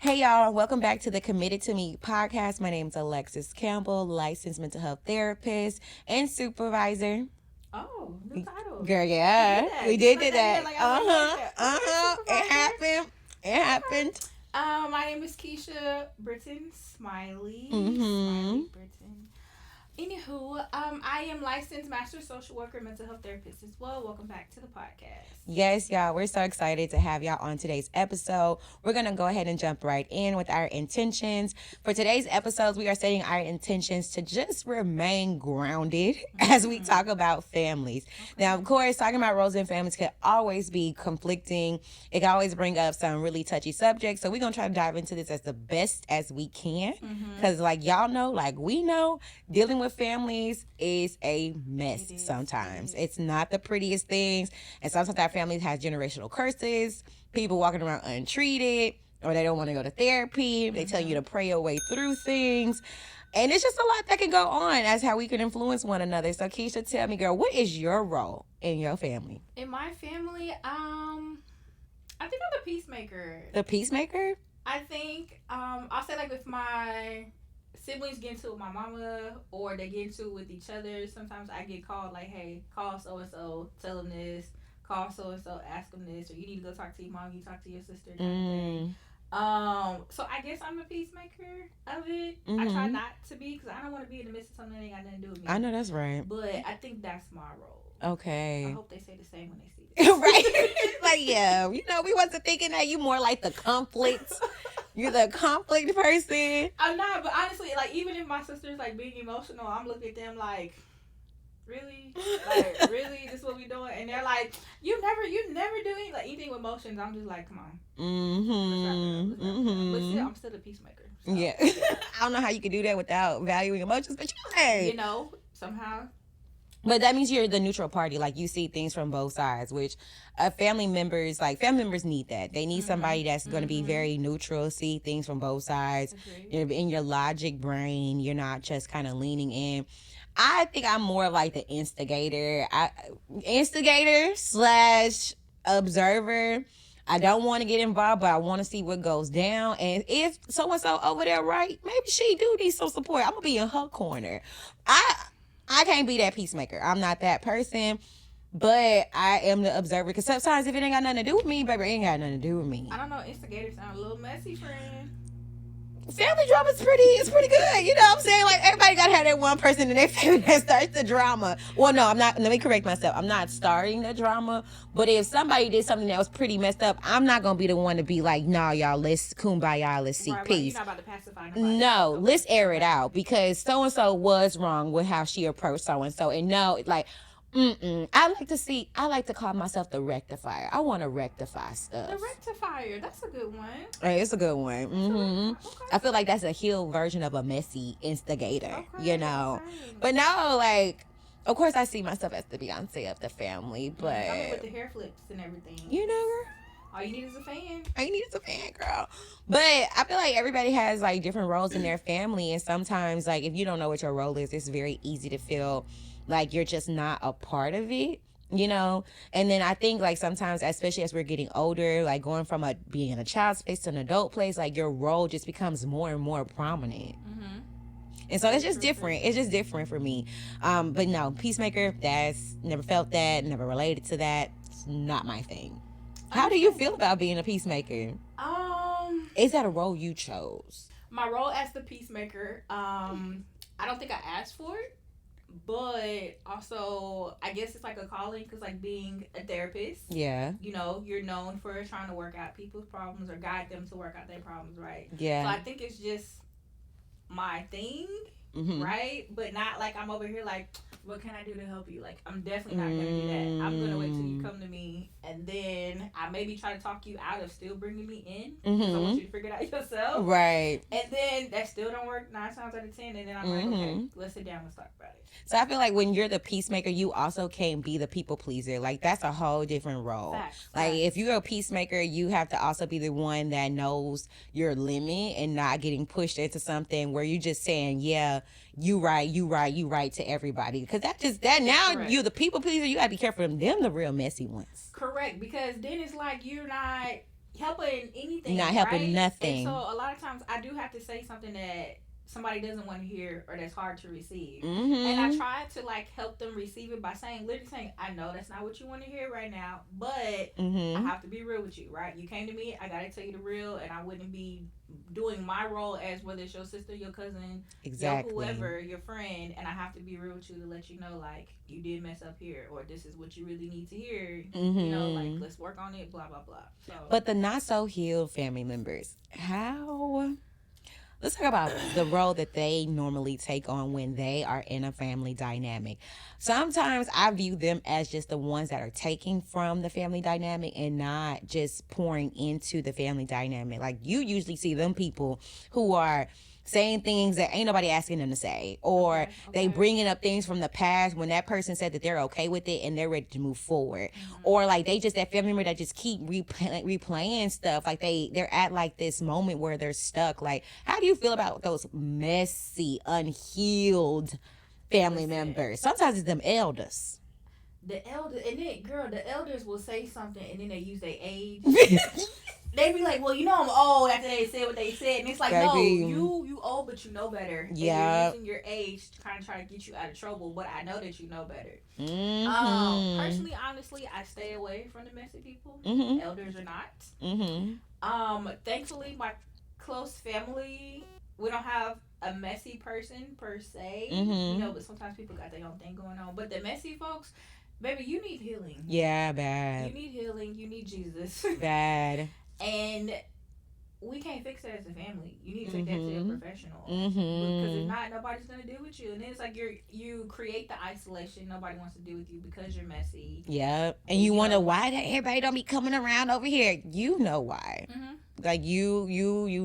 Hey y'all, welcome back to the Committed to Me podcast. My name is Alexis Campbell, licensed mental health therapist and supervisor. Oh, new title. Girl, We yeah, did that. we You did stuck do that that. in like I was like, It supervisor. happened. It Okay. happened. My name is Keisha Britton Smiley. Mm-hmm. Smiley Britton. Anywho, I am licensed master social worker, mental health therapist as well. Welcome back to the podcast. Yes, y'all, we're so excited to have y'all on today's episode. We're going to go ahead and jump right in with our intentions. For today's episodes, we are setting our intentions to just remain grounded as we talk about families. Okay. Now, of course, talking about roles in families can always be conflicting. It can always bring up some really touchy subjects. So we're going to try to dive into this as the best as we can. Because like y'all know, like we know, dealing with families is a mess It is. sometimes. It is. It's not the prettiest things. And sometimes our families has generational curses, people walking around untreated, or they don't want to go to therapy. They tell you to pray your way through things. And it's just a lot that can go on as how we can influence one another. So Keisha, tell me, girl, what is your role in your family? In my family, I think I'm the peacemaker. The peacemaker? I think I'll say like if my siblings get into it with my mama or they get into it with each other, sometimes I get called like, hey, call so and so, tell them this, call so and so, ask them this, or you need to go talk to your mom, you talk to your sister, kind of thing. So I guess I'm the peacemaker of it. I try not to be because I don't want to be in the midst of something that ain't got nothing to do with me. I know that's right. But I think that's my role. Okay. I hope they say the same when they see this. Right. Like, yeah, we wasn't thinking that you more like the conflict. You're the conflict person. I'm not, but honestly, like even if my sister's like being emotional, I'm looking at them like, really, like really, this is what we doing, and they're like, you never do anything with emotions. I'm just like, come on, let's wrap it up. But still, I'm still a peacemaker. So, Yeah. I don't know how you could do that without valuing emotions, but you know, somehow. But that means you're the neutral party. Like you see things from both sides, which family members need that. They need somebody that's going to be very neutral, see things from both sides. Agreed. In your logic brain, you're not just kind of leaning in. I think I'm more like the instigator slash observer. I don't want to get involved, but I want to see what goes down. And if so-and-so over there, right, maybe she do need some support. I'm going to be in her corner. I can't be that peacemaker. I'm not that person, but I am the observer. Because sometimes if it ain't got nothing to do with me, baby, it ain't got nothing to do with me. I don't know. Instigators sound a little messy, friend. Family drama is pretty good. You know what I'm saying? Like, everybody got to have that one person in their family that starts the drama. Well, no, I'm not. Let me correct myself. I'm not starting the drama. But if somebody did something that was pretty messed up, I'm not going to be the one to be like, nah, y'all, let's kumbaya, let's seek peace. You're not about to pacify nobody. No, Okay. let's air it out because so-and-so was wrong with how she approached so-and-so. And no, like, I like to call myself the rectifier. I want to rectify stuff. The rectifier. That's a good one. Hey, it's a good one. Okay. I feel like that's a healed version of a messy instigator, Okay, you know. same. But no, like, of course I see myself as the Beyonce of the family, but, I mean, with the hair flips and everything. you know, girl. All you need is a fan. I need a fan, girl. But I feel like everybody has like different roles in their family, and sometimes like if you don't know what your role is, it's very easy to feel like you're just not a part of it, you know. And then I think like sometimes, especially as we're getting older, like going from being in a child's space to an adult place, like your role just becomes more and more prominent. And so it's just different. It's just different for me. But no, peacemaker, that's never felt that, never related to that. It's not my thing. How do you feel about being a peacemaker? Is that a role you chose? My role as the peacemaker, I don't think I asked for it, but also I guess it's like a calling because like being a therapist, Yeah. you know, you're known for trying to work out people's problems or guide them to work out their problems, right? Yeah. So I think it's just my thing, right? But not like I'm over here like, what can I do to help you? Like, I'm definitely not going to do that. I'm going to wait till you come to me, and then I maybe try to talk you out of still bringing me in. Because I want you to figure it out yourself. Right. And then that still don't work 9 times out of 10. And then I'm like, okay, let's sit down and talk about it. So I feel like when you're the peacemaker, you also can't be the people pleaser. Like, that's a whole different role. Facts. Like, if you're a peacemaker, you have to also be the one that knows your limit and not getting pushed into something where you're just saying, yeah, you right to everybody. Because now Correct. you're the people pleaser. You got to be careful of them, the real messy ones. Correct. Because then it's like you're not helping anything, Not helping right? And so nothing. a lot of times I do have to say something that somebody doesn't want to hear or that's hard to receive. And I Mm-hmm. try to like help them receive it by saying, literally saying, I know that's not what you want to hear right now, but I Mm-hmm. have to be real with you, right? You came to me, I gotta tell you the real, and I wouldn't be doing my role as whether it's your sister, your cousin, your Exactly. whoever, your friend, and I have to be real with you to let you know like you did mess up here or this is what you really need to hear. Like Mm-hmm. let's work on it, blah blah blah. So But the not so healed family members, how? Let's talk about the role that they normally take on when they are in a family dynamic. Sometimes I view them as just the ones that are taking from the family dynamic and not just pouring into the family dynamic. Like you usually see them people who are saying things that ain't nobody asking them to say, or okay, they okay. bringing up things from the past when that person said that they're okay with it and they're ready to move forward, Mm-hmm. or like they just that family member that just keep replaying stuff, like they're at like this moment where they're stuck. Like, how do you feel about those messy, unhealed family Listen, members? Sometimes it's them elders. the elder and then girl, the elders will say something and then they use their age. They be like, well, I'm old after they said what they said, and it's like, no, Baby. you old, but you know better, and you're Yeah. using your age to kind of try to get you out of trouble. But I know that you know better. Mm-hmm. Personally, honestly, I stay away from the messy people, Mm-hmm. elders or not. Mm-hmm. Thankfully, my close family, we don't have a messy person per se, Mm-hmm. but sometimes people got their own thing going on. But the messy folks, baby, you need healing. Yeah, You bad. need healing. You need Jesus. Bad. And we can't fix that as a family. You need to take that to a Mm-hmm. professional because if Mm-hmm. not, nobody's gonna deal with you. And then it's like you create the isolation. Nobody wants to deal with you because you're messy. Yep. And And you wonder why that everybody don't be coming around over here. You know why. mm-hmm. Like you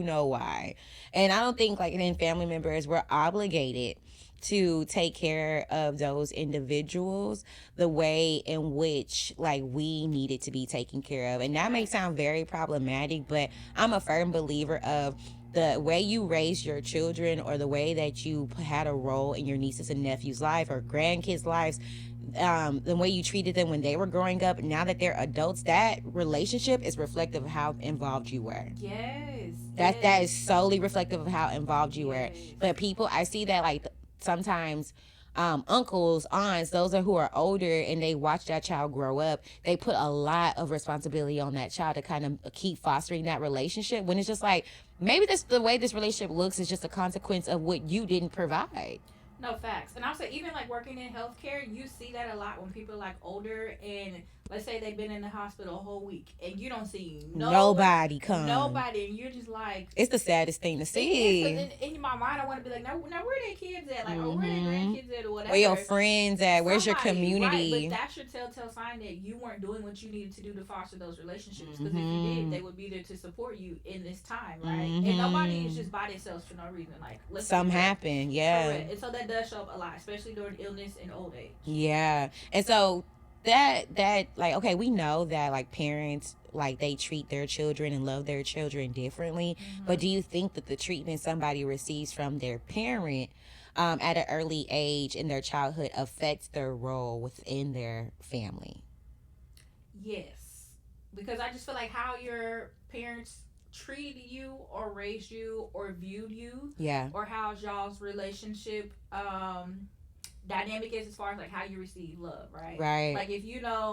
know why. And I don't think like in family members we're obligated to take care of those individuals the way in which like we needed to be taken care of. And that may Right. sound very problematic, but I'm a firm believer of the way you raise your children or the way that you had a role in your nieces and nephews' life or grandkids' lives, the way you treated them when they were growing up, now that they're adults, that relationship is reflective of how involved you were. Yes. That is Yes. solely reflective of how involved you were. Yes. But people, I see that like sometimes uncles, aunts, those are who are older and they watch that child grow up. They put a lot of responsibility on that child to kind of keep fostering that relationship. When it's just like maybe this the way this relationship looks is just a consequence of what you didn't provide. No facts. And I'll say even like working in healthcare, you see that a lot when people are like older and let's say they've been in the hospital a whole week and you don't see Nobody come. nobody and you're just like It's the saddest thing to it is because see. in my mind I want to be like now where their kids at like or where their Mm-hmm. grandkids at or Where your whatever. friends at? Where's your Somebody, right? But community? that's your telltale sign that you weren't doing what you needed to do to foster those relationships. Because if you did, Mm-hmm. they would be there to support you in this time, right? And nobody is Mm-hmm. just by themselves for no reason. Like, let's be Some real. happen, yeah. Correct. And so that does show up a lot, especially during illness and old age. Yeah. And so that like okay, we know that like parents like they treat their children and love their children differently, but Mm-hmm. do you think that the treatment somebody receives from their parent at an early age in their childhood affects their role within their family? Yes. Because I just feel like how your parents treated you or raised you or viewed you Yeah. or how y'all's relationship dynamic is as far as like how you receive love, right? Right. Like if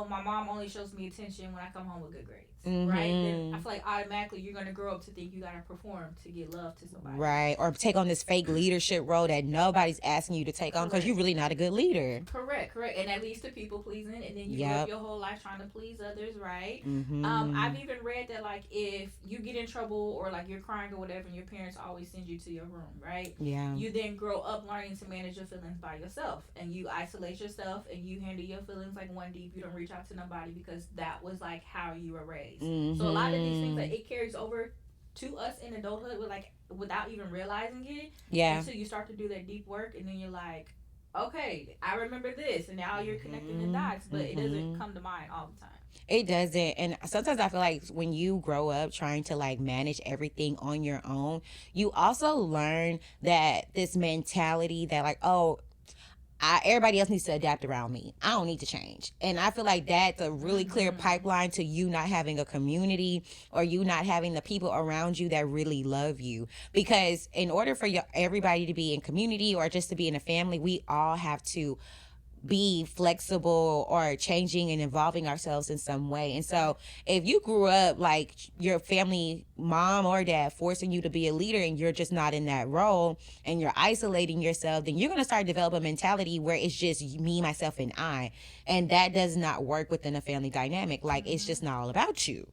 my mom only shows me attention when I come home with good grades, right? Then I Mm-hmm. feel like automatically you're gonna grow up to think you gotta perform to get love to somebody. Right. Or take on this fake leadership role that nobody's asking you to take on because Correct. you're really not a good leader. Correct. And that leads to people pleasing, and then you grow up Yep. your whole life trying to please others, right? Mm-hmm. I've even read that like if you get in trouble or like you're crying or whatever, and your parents always send you to your room, right? Yeah. You then grow up learning to manage your feelings by yourself, and you isolate yourself, and you handle your feelings like one deep. You don't reach out to nobody because that was like how you were raised. Mm-hmm. So a lot of these things like it carries over to us in adulthood with like without even realizing it Yeah. until you start to do that deep work, and then you're like, okay, I remember this, and now you're connecting the Mm-hmm. dots, but it doesn't Mm-hmm. come to mind all the time. It doesn't. And sometimes I feel like when you grow up trying to like manage everything on your own, you also learn that this mentality that like, oh, everybody else needs to adapt around me. I don't need to change. And I feel like that's a really clear pipeline to you not having a community or you not having the people around you that really love you. Because in order for everybody to be in community or just to be in a family, we all have to be flexible or changing and involving ourselves in some way. And so if you grew up like your family mom or dad forcing you to be a leader and you're just not in that role and you're isolating yourself, then you're going to start to develop a mentality where it's just me, myself, and I. And that does not work within a family dynamic. Like, it's just not all about you.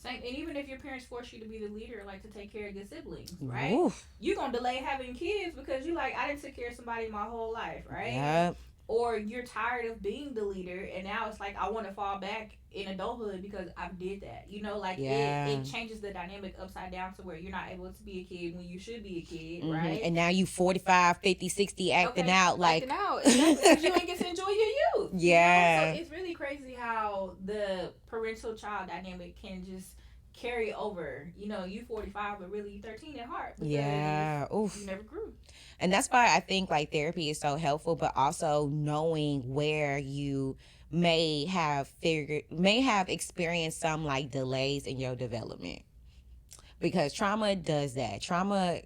Same, and even if your parents force you to be the leader, like to take care of your siblings, right? Oof. You're gonna delay having kids because you like, I didn't take care of somebody my whole life, right? Yep. Or you're tired of being the leader and now it's like I want to fall back in adulthood because I did that, like it changes the dynamic upside down to where you're not able to be a kid when you should be a kid, right? And now you 45, 50, 60 acting out like acting out exactly, because you ain't get to enjoy your youth. Yeah. So it's really crazy how the parental child dynamic can just carry over. You 45 but really you 13 at heart because you never grew. And that's why I think like therapy is so helpful, but also knowing where you may have experienced some like delays in your development. Because trauma does that. Trauma,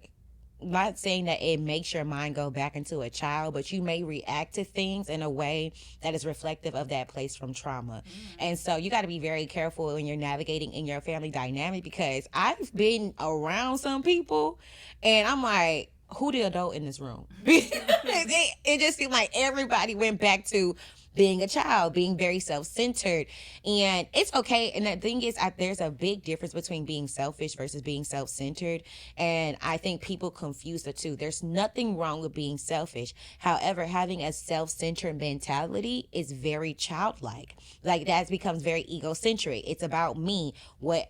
not saying that it makes your mind go back into a child, but you may react to things in a way that is reflective of that place from trauma. And so you got to be very careful when you're navigating in your family dynamic, because I've been around some people and I'm like, who the adult in this room? It just seemed like everybody went back to being a child, being very self-centered. And it's okay. And the thing is, there's a big difference between being selfish versus being self-centered. And I think people confuse the two. There's nothing wrong with being selfish. However, having a self-centered mentality is very childlike. Like, that becomes very egocentric. It's about me, what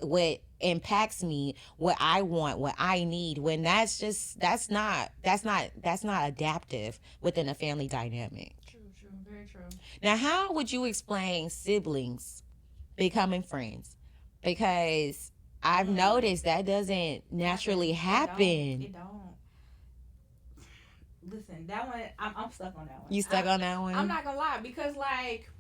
impacts me, what I want, what I need, when that's not adaptive within a family dynamic. True, very true. Now, how would you explain siblings becoming friends? Because I've noticed that doesn't naturally happen. It don't. Listen, that one, I'm stuck on that one. You stuck on that one? I'm not gonna lie, because like,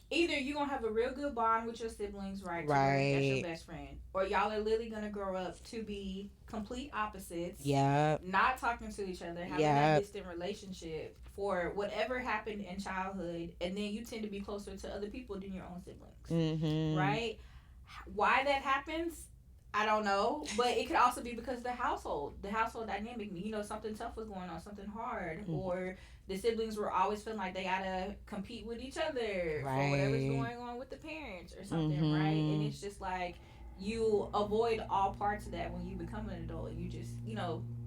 either you're gonna have a real good bond with your siblings, right? That's your best friend. Or y'all are literally gonna grow up to be complete opposites. Yeah. Not talking to each other, having that distant relationship for whatever happened in childhood, and then you tend to be closer to other people than your own siblings. Right? Why that happens, I don't know, but it could also be because the household dynamic, something tough was going on, something hard, or the siblings were always feeling like they gotta compete with each other for whatever's going on with the parents or something, right? And it's just like, you avoid all parts of that when you become an adult. You just,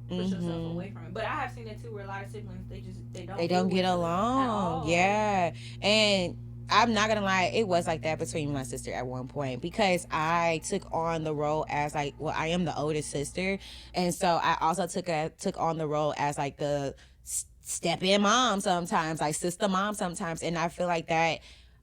push yourself away from it. But I have seen that too, where a lot of siblings, they don't get along. Yeah. And I'm not gonna lie, it was like that between my sister at one point, because I took on the role as like, well, I am the oldest sister, and so I also took on the role as like the step in mom sometimes, like sister mom sometimes. And I feel like that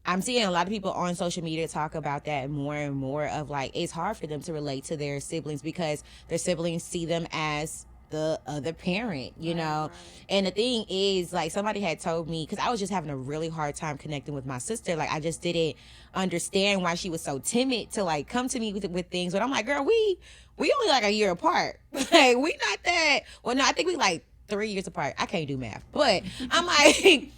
I'm seeing a lot of people on social media talk about that more and more, of like, it's hard for them to relate to their siblings because their siblings see them as the other parent, Right. And the thing is, like, somebody had told me, because I was just having a really hard time connecting with my sister. Like, I just didn't understand why she was so timid to like come to me with things. But I'm like, girl, we only like a year apart. Like, we not that. Well, no, I think we like 3 years apart. I can't do math, but I'm like,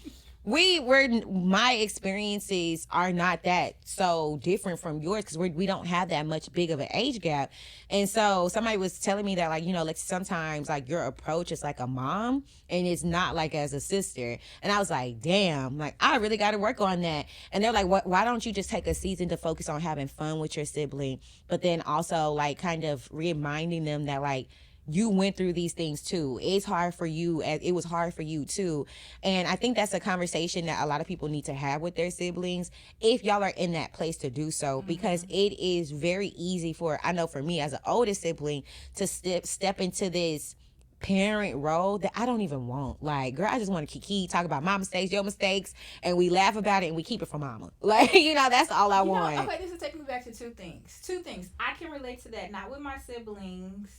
my experiences are not that so different from yours, because we don't have that much big of an age gap. And so somebody was telling me that, like, like sometimes like your approach is like a mom and it's not like as a sister. And I was like, damn, like, I really got to work on that. And they're like, why don't you just take a season to focus on having fun with your sibling, but then also like kind of reminding them that, like, you went through these things too. It's hard for you, as it was hard for you too. And I think that's a conversation that a lot of people need to have with their siblings, if y'all are in that place to do so, because it is very easy I know for me as an older sibling, to step into this parent role that I don't even want. Like, girl, I just want to kiki, talk about my mistakes, your mistakes, and we laugh about it and we keep it for mama. Like, that's all I want. Okay, this is taking me back to two things. I can relate to that, not with my siblings,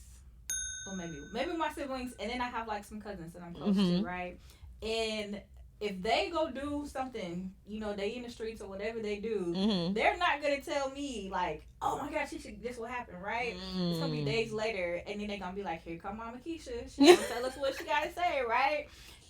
or maybe my siblings, and then I have like some cousins that I'm close to, right? And if they go do something, they in the streets or whatever they do, Mm-hmm. they're not gonna tell me like, oh my gosh, this will happen, right? It's gonna be days later, and then they're gonna be like, here come Mama Keisha, she gonna tell us what she gotta say, right?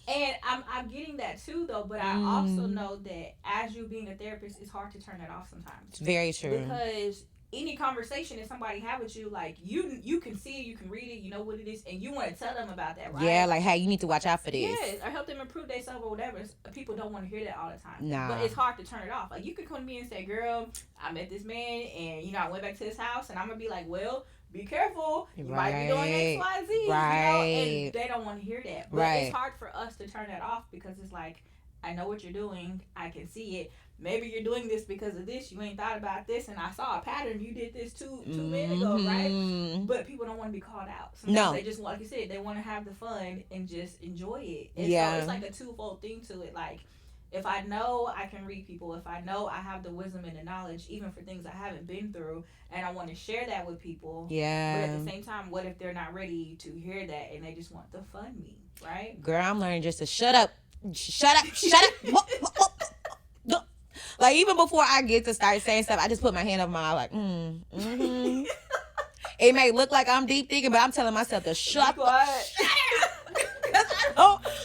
And I'm getting that too though, but I also know that as you being a therapist, it's hard to turn it off sometimes. It's very true. Because any conversation that somebody have with you, like you can see it, you can read it, you know what it is, and you want to tell them about that, right? Yeah, like, hey, you need to watch out for this. Yes, or help them improve themselves or whatever. People don't want to hear that all the time. Nah. But it's hard to turn it off. Like, you could come to me and say, girl, I met this man, and, I went back to his house, and I'm going to be like, well, be careful. You might be doing X, Y, Z. Right. And they don't want to hear that. But it's hard for us to turn that off because it's like, I know what you're doing. I can see it. Maybe you're doing this because of this. You ain't thought about this, and I saw a pattern. You did this two minutes ago, right? But people don't want to be called out. Sometimes they just, like you said, they want to have the fun and just enjoy it. And so it's like a twofold thing to it. Like, if I know I can read people, if I know I have the wisdom and the knowledge, even for things I haven't been through, and I want to share that with people. Yeah. But at the same time, what if they're not ready to hear that and they just want the fun me, right? Girl, I'm learning just to shut up. Shut up. Shut up. Like, even before I get to start saying stuff, I just put my hand over my mouth like, mm-hmm. It may look like I'm deep thinking, but I'm telling myself to shut up.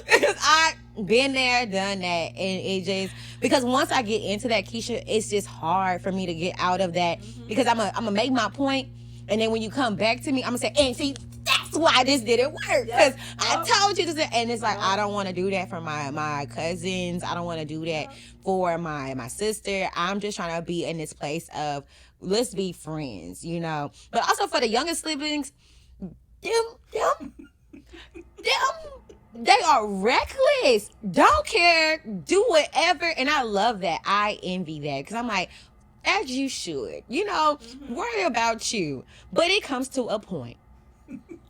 Because I've been there, done that, and it just, because once I get into that, Keisha, it's just hard for me to get out of that, because I'm gonna make my point, and then when you come back to me, I'm gonna say, and see, that's why this didn't work, because I told you this, and it's like, I don't want to do that for my cousins, I don't want to do that for my sister. I'm just trying to be in this place of, let's be friends, but also for the youngest siblings, them, they are reckless, don't care, do whatever, and I love that. I envy that, because I'm like, as you should, worry about you, but it comes to a point.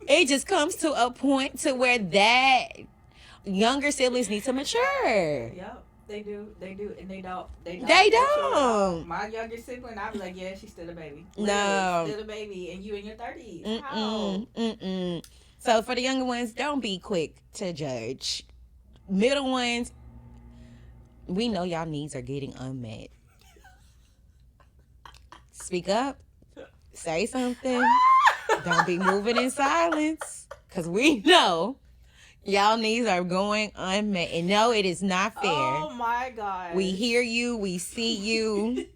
It just comes to a point to where that younger siblings need to mature. Yep. They do, and they don't. They don't. My younger sibling, I'd be like, yeah, she's still a baby. No. Still a baby, and you in your 30s. How? So for the younger ones, don't be quick to judge. Middle ones, we know y'all needs are getting unmet. Speak up. Say something. Don't be moving in silence, because we know y'all needs are going unmet. And no, it is not fair. Oh my God. We hear you. We see you.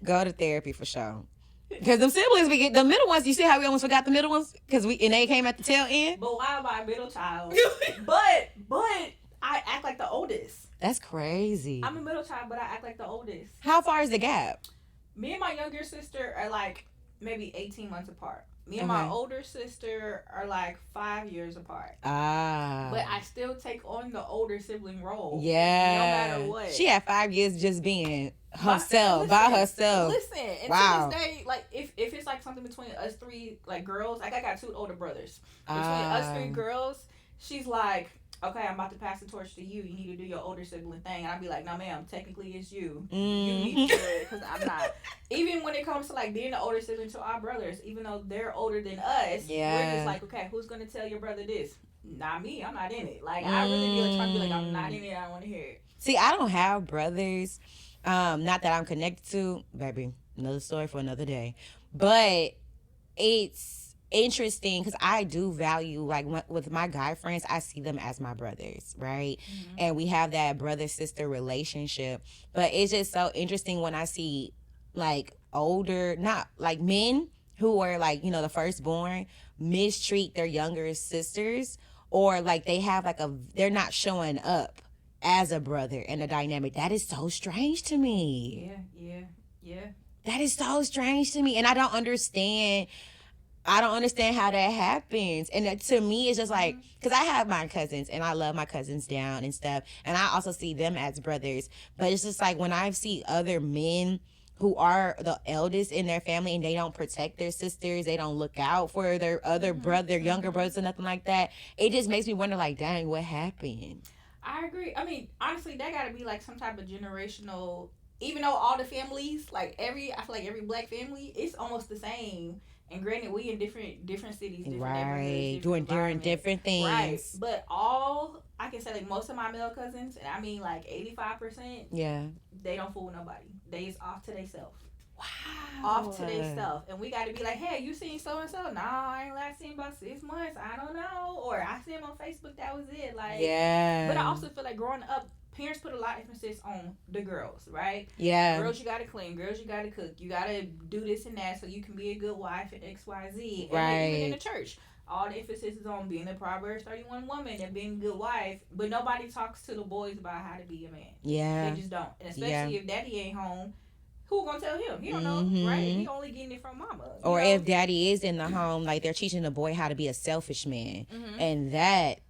Go to therapy for sure. Because them siblings, we get the middle ones. You see how we almost forgot the middle ones? And they came at the tail end. But why am I a middle child? but I act like the oldest. That's crazy. I'm a middle child, but I act like the oldest. How far is the gap? Me and my younger sister are like maybe 18 months apart. Me and my older sister are like 5 years apart. Ah. But I still take on the older sibling role. Yeah. No matter what. She had 5 years just being herself, by herself. Listen, and to this day, like if it's like something between us three, like girls, like I got 2 older brothers. Between us 3 girls, she's like, okay, I'm about to pass the torch to you. You need to do your older sibling thing. And I'd be like, no, ma'am, technically it's you. You need to do it, because I'm not. Even when it comes to like being the older sibling to our brothers, even though they're older than us, we're just like, okay, who's going to tell your brother this? Not me. I'm not in it. Like, I really be like, trying to be like, I'm not in it. I don't want to hear it. See, I don't have brothers. Not that I'm connected to. Baby, another story for another day. But it's interesting, because I do value, like, with my guy friends, I see them as my brothers, right? And we have that brother-sister relationship. But it's just so interesting when I see, like, older, not, like, men who are, like, the firstborn mistreat their younger sisters, or, like, they have, like, they're not showing up as a brother in a dynamic. That is so strange to me. Yeah. That is so strange to me. And I don't understand how that happens. And to me, it's just like, because I have my cousins, and I love my cousins down and stuff, and I also see them as brothers. But it's just like, when I see other men who are the eldest in their family, and they don't protect their sisters, they don't look out for their other brother, younger brothers, or nothing like that, it just makes me wonder, like, dang, what happened? I agree. I mean, honestly, that got to be like some type of generational, even though all the families, like I feel like every black family, it's almost the same. And granted, we in different cities, different neighborhoods, doing different things. Right. But I I can say like most of my male cousins, and I mean like 85%, Yeah. they don't fool nobody. They is off to themselves. Off to Wow. themselves. And we got to be like, hey, you seen so and so? Nah, I ain't last seen about 6 months. I don't know. Or I see him on Facebook. That was it. Like, but I Yeah. also feel like growing up, parents put a lot of emphasis on the girls, right? Yeah. Girls, you gotta clean. Girls, you gotta cook. You gotta do this and that so you can be a good wife and X, Y, Z. And then even in the Right. church, all the emphasis is on being a Proverbs 31 woman and being a good wife. But nobody talks to the boys about how to be a man. They Yeah. just don't. And Yeah. especially if daddy ain't home, who gonna tell him? He don't know, right? He Mm-hmm. only getting it from mama, you Or know. if daddy is in the home, like they're teaching the boy how to be a selfish man. Mm-hmm. And that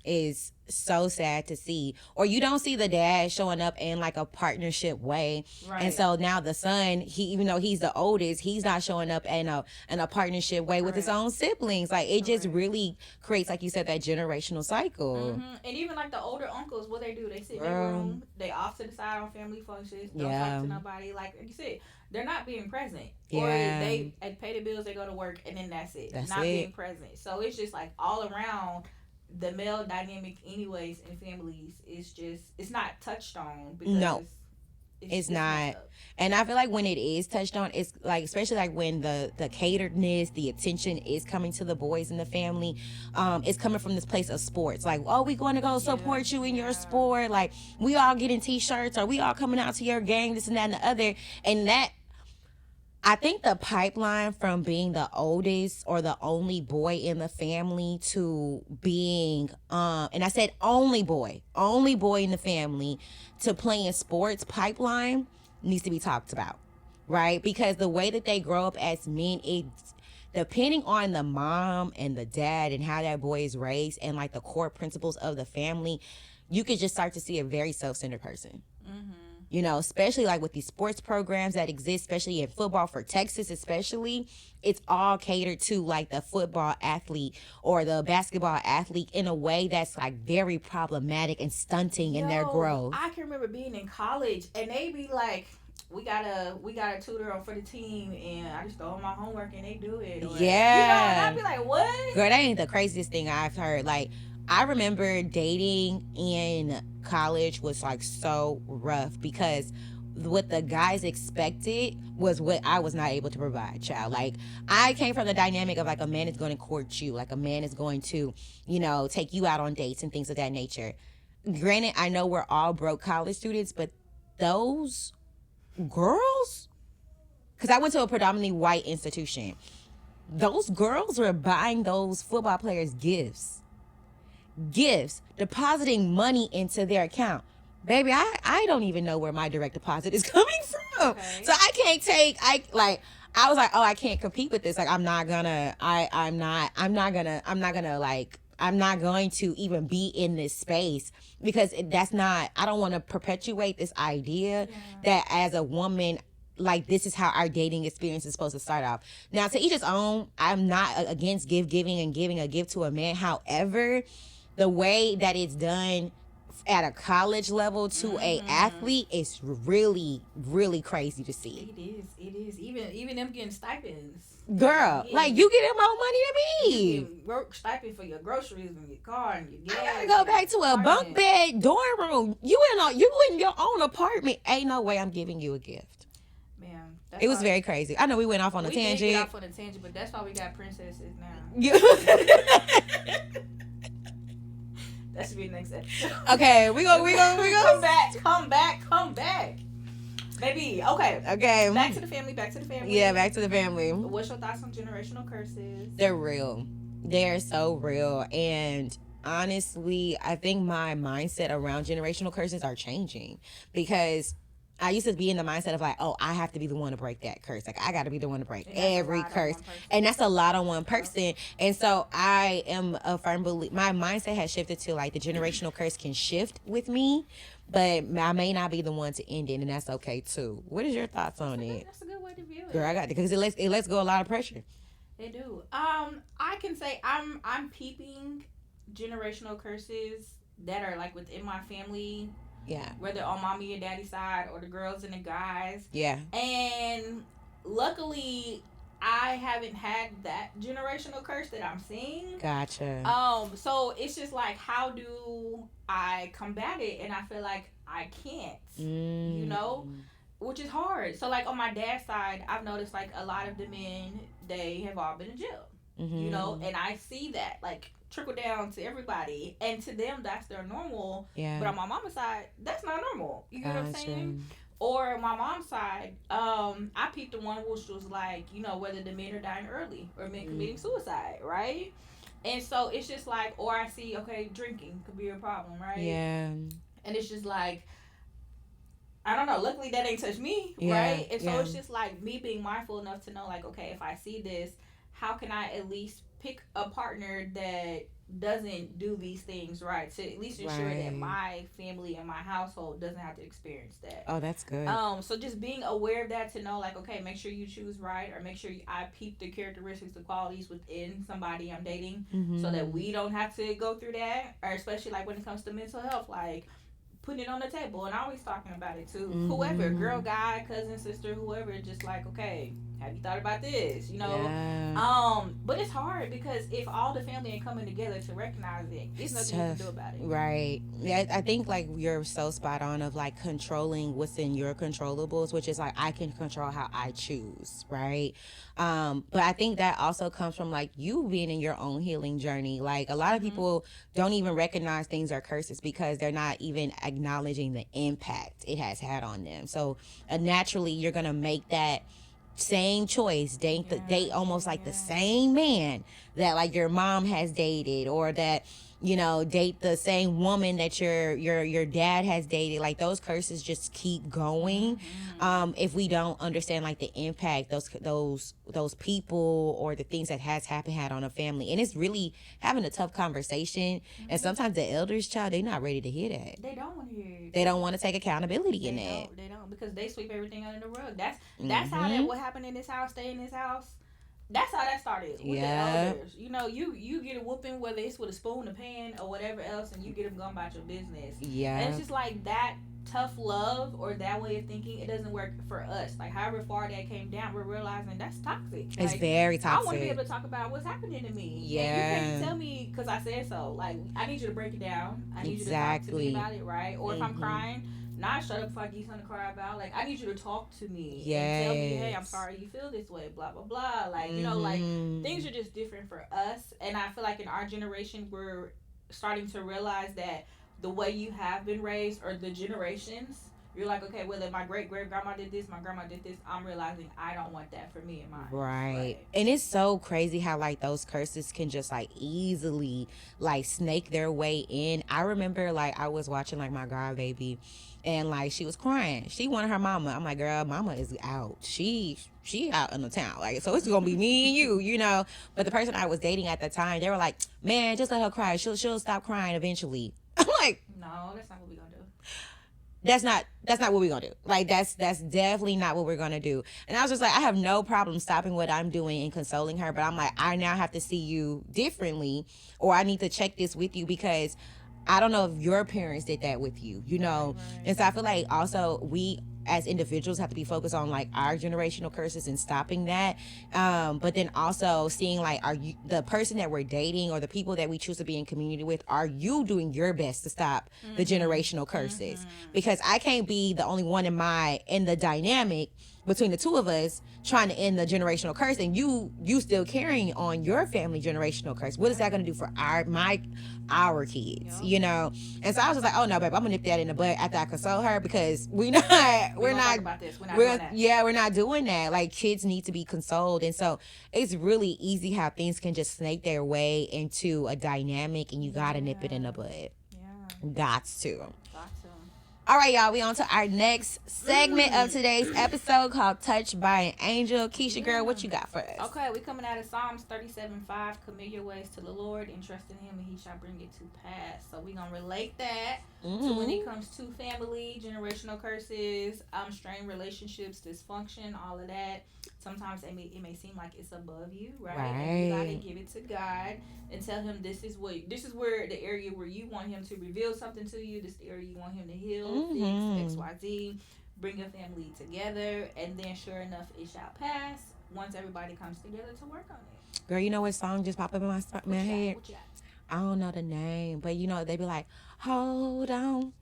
is so sad to see. Or you don't see the dad showing up in like a partnership way. Right. And so now the son, he, even though he's the oldest, he's not showing up in a partnership way with his Correct. own siblings. Like it just Correct. really creates, like you said, that generational cycle. Mm-hmm. And even like the older uncles, what they do, they sit in their Girl. room, they off to the side on family functions, don't Yeah. talk to nobody. Like you said, they're not being present. Yeah. Or they pay the bills, they go to work, and then that's it. That's not it. being present. So it's just like all around the male dynamic, anyways, in families is just it's not touched on because No. It's not. messed up. And I feel like when it is touched on, it's like, especially like when the cateredness, the attention is coming to the boys in the family, it's coming from this place of sports. Like, oh, we going to go support you in your sport. Like, we all getting t-shirts, or we all coming out to your game, this and that and the other. And that, I think the pipeline from being the oldest or the only boy in the family to being, and I said only boy in the family, to playing sports pipeline needs to be talked about, right? Because the way that they grow up as men, it's depending on the mom and the dad and how that boy is raised and like the core principles of the family, you could just start to see a very self-centered person. Mm-hmm. You know, especially like with these sports programs that exist, especially in football for Texas, especially, it's all catered to like the football athlete or the basketball athlete in a way that's like very problematic and stunting in their growth. I can remember being in college and they be like, we got a tutor for the team, and I just throw in my homework and they do it. Or, Yeah. and I'd be like, what? Girl, that ain't the craziest thing I've heard. Like, I remember dating in college was like so rough because what the guys expected was what I was not able to provide, child. Like, I came from the dynamic of like a man is going to court you, like a man is going to, you know, take you out on dates and things of that nature. Granted, I know we're all broke college students, but those girls, because I went to a predominantly white institution, those girls were buying those football players gifts, depositing money into their account. Baby, I don't even know where my direct deposit is coming from. Okay. So I can't take, I was like, oh, I can't compete with this. Like, I'm not going to even be in this space because that's not, I don't want to perpetuate this idea that as a woman, like, this is how our dating experience is supposed to start off. Now, to each his own, I'm not against giving and giving a gift to a man. However, the way that it's done at a college level to a athlete is really, really crazy to see. It is. Even them getting stipends. Girl, like, you getting more money than me. You get stipend for your groceries and your car and your gas. I gotta go back to a bunk bed dorm room. You in your own apartment. Ain't no way I'm giving you a gift. Man, it was very crazy. I know we went off on a tangent. We did get off on a tangent, but that's why we got princesses now. That should be the next episode. Okay, we go. Come back. Baby, okay. Back to the family. Yeah, back to the family. What's your thoughts on generational curses? They're real. They're so real. And honestly, I think my mindset around generational curses are changing because I used to be in the mindset of like, oh, I have to be the one to break that curse. Like, I got to be the one to break every curse. And that's a lot on one person. And so I am a firm believer. My mindset has shifted to like the generational curse can shift with me, but I may not be the one to end it. And that's okay too. What is your thoughts on it? That's a good way to view it. Girl, I got it because it lets go a lot of pressure. They do. I can say I'm peeping generational curses that are like within my family. Yeah. Whether on mommy and daddy side or the girls and the guys. Yeah. And luckily, I haven't had that generational curse that I'm seeing. Gotcha. So it's just like, how do I combat it? And I feel like I can't, you know, Mm. which is hard. So like on my dad's side, I've noticed like a lot of the men, they have all been in jail, Mm-hmm. and I see that like trickle down to everybody, and to them that's their normal. But Yeah. on my mama's side, that's not normal. You get what I'm Gotcha. saying? Or my mom's side, I peeped the one which was like, whether the men are dying early or men Mm. committing suicide, right? And so it's just like, or I see, okay, drinking could be a problem, right? Yeah. And it's just like, I don't know. Luckily, that ain't touched me, Yeah. right? And so Yeah. it's just like me being mindful enough to know, like, okay, if I see this, how can I at least pick a partner that doesn't do these things, right? To at least ensure that Right. my family and my household doesn't have to experience that. Oh, that's good. So just being aware of that, to know, like, okay, make sure you choose right, or make sure I peep the characteristics, the qualities within somebody I'm dating, so that Mm-hmm. we don't have to go through that. Or especially like when it comes to mental health, like putting it on the table and always talking about it too. Whoever, Mm-hmm. girl, guy, cousin, sister, whoever, just like, okay, have you thought about this? Yeah. But it's hard because if all the family ain't coming together to recognize it, there's It's nothing you can do tough. about it. Right. Yeah, I think like you're so spot on of like controlling what's in your controllables, which is like I can control how I choose, right? But I think that also comes from like you being in your own healing journey. Like a lot of Mm-hmm. people don't even recognize things are curses because they're not even acknowledging the impact it has had on them. So naturally you're gonna make that same choice, date Yeah, almost yeah, like the yeah. same man that like your mom has dated, or that date the same woman that your dad has dated. Like those curses just keep going. Mm-hmm. If we don't understand like the impact those people or the things that has happened had on a family, and it's really having a tough conversation. And Mm-hmm. sometimes the elders, child, they're not ready to hear that. They don't want to hear it. They don't want to take accountability in They that. don't. They don't, because they sweep everything under the rug. That's how that Mm-hmm. what happened in this house. Stay in this house. That's how that started with the Yeah. elders. You get a whooping, whether it's with a spoon, a pan, or whatever else, and you get them going about your business. And it's Yeah. just like that tough love or that way of thinking. It doesn't work for us. Like however far that came down, we're realizing that's toxic. It's Like very I want to be toxic. able to talk about what's happening to me, and you can't Yeah. tell me because I said so. Like I need you to break it down. I need you to talk to me Exactly. about it, right? Or if I'm Mm-hmm. crying, not shut up if I get something to cry about. Like I need you to talk to me and tell me, hey, I'm Yes. sorry you feel this way, blah blah blah. Like like Mm-hmm. things are just different for us, and I feel like in our generation we're starting to realize that the way you have been raised or the generations. You're like, okay, whether my great great grandma did this, my grandma did this, I'm realizing I don't want that for me and mine. Right. Right. And it's so crazy how like those curses can just like easily like snake their way in. I remember like I was watching like my grandbaby and like she was crying. She wanted her mama. I'm like, girl, mama is out. She out in the town. Like, so it's gonna be me and you. But the person I was dating at the time, they were like, man, just let her cry. She'll stop crying eventually. I'm like, No, that's not what we're gonna do. that's not what we're gonna do. Like that's definitely not what we're gonna do. And I was just like, I have no problem stopping what I'm doing and consoling her, but I'm like, I now have to see you differently, or I need to check this with you because I don't know if your parents did that with you. Right, right. And so I feel like also we as individuals have to be focused on like our generational curses and stopping that. But then also seeing like, are you the person that we're dating or the people that we choose to be in community with, are you doing your best to stop the Mhm. generational curses? Mhm. Because I can't be the only one in the dynamic between the two of us trying to end the generational curse, and you still carrying on your family generational curse. What is that going to do for our kids, Yup. And so I was just like, oh no, babe, I'm gonna nip that in the butt after I console her, because We we're gonna talk not about this. We're not doing we're that. yeah, we're not doing that. Like kids need to be consoled. And so it's really easy how things can just snake their way into a dynamic, and you gotta nip it in the Yeah. bud. Yeah. Gots to. Got to. All right, y'all, we on to our next segment of Mm. today's episode called Touched by an Angel. Keisha, girl, Yeah. what you got for us? Okay, we coming out of Psalms 37:5. Commit your ways to the Lord and trust in Him, and He shall bring it to pass. So we gonna relate that to when Mm-hmm. it comes to family, generational curses, strained relationships, dysfunction, all of that. Sometimes it may seem like it's above you, right? And you gotta Right. give it to God and tell Him this is where the area where you want Him to reveal something to you. This is the area you want Him to heal, fix, Mm-hmm. XYZ, bring your family together, and then sure enough, it shall pass. once everybody comes together to work on it. Girl, you know what song just popped up in my head? What you got? I don't know the name, but you know they be like, "Hold on,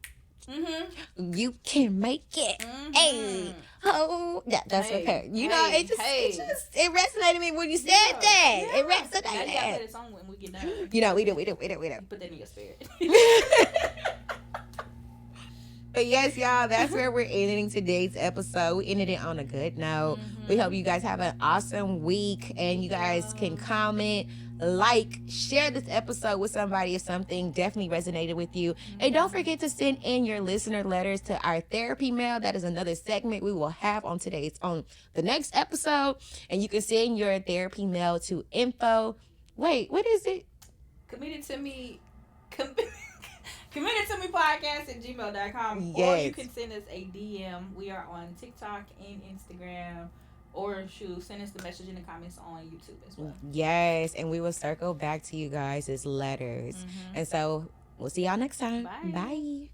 you can make it." Hey, hold. Yeah, that's Hey, okay. You know, hey, it resonated with me when you said that. Yeah. It Now you gotta resonated. play the song when we get done. You know, we do. Put that in your spirit. But yes, y'all, that's where we're ending today's episode. We ended it on a good note. We hope you guys have an awesome week, and you guys can comment, like, share this episode with somebody if something definitely resonated with you. And don't forget to send in your listener letters to our therapy mail. That is another segment we will have on the next episode. And you can send your therapy mail to info. Wait, what is it? Committed to me podcast at gmail.com. Yes. Or you can send us a DM. We are on TikTok and Instagram. Or send us the message in the comments on YouTube as well. Yes, and we will circle back to you guys as letters. And so we'll see y'all next time. Bye. Bye.